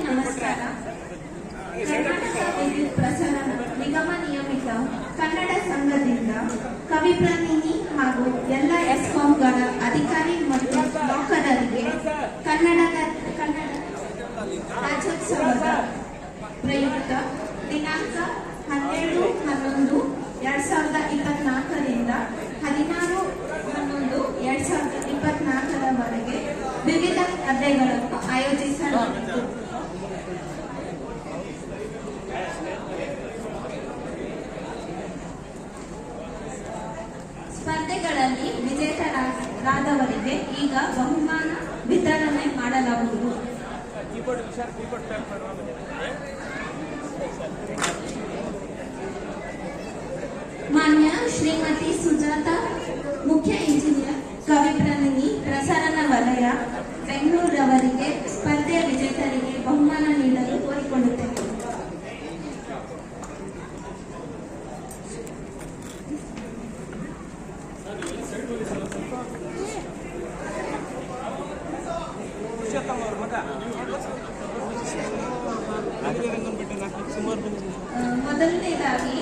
ನಮಸ್ಕಾರ. ಕರ್ನಾಟಕ ವಿದ್ಯುತ್ ಪ್ರಸರಣ ನಿಗಮ ನಿಯಮಿತ ಕನ್ನಡ ಸಂಘದಿಂದ ಕವಿಪ್ರತಿನಿಧಿ ಹಾಗೂ ಎಲ್ಲ ಎಸ್ಕಾಂಗಳ ಅಧಿಕಾರಿ ಮತ್ತು ನೌಕರರಿಗೆ ಕನ್ನಡ ರಾಜ್ಯೋತ್ಸವದ ಪ್ರಯುಕ್ತ ದಿನಾಂಕ 12/11/2024ರಿಂದ 16/11/2024 ವಿವಿಧ ಸ್ಪರ್ಧೆಗಳನ್ನು ಆಯೋಜಿಸಲಾಗಿತ್ತು. ಸ್ಪರ್ಧೆಗಳಲ್ಲಿ ವಿಜೇತರಾದವರಿಗೆ ಈಗ ಬಹುಮಾನ ವಿತರಣೆ ಮಾಡಲಾಗುವುದು. ಮಾನ್ಯ ಶ್ರೀಮತಿ ಸುಜಾತಾ, ಮುಖ್ಯ ಇಂಜಿನಿಯರ್, ಕವಿಪ್ರತಿನಿಧಿ, ಪ್ರಸರಣ ವಲಯ, ಬೆಂಗಳೂರವರಿಗೆ ಸ್ಪರ್ಧೆಯ ವಿಜೇತರಿಗೆ ಬಹುಮಾನ ನೀಡಲು ಕೋರಿಕೊಳ್ಳುತ್ತೇವೆ. ಮೊದಲನೇದಾಗಿ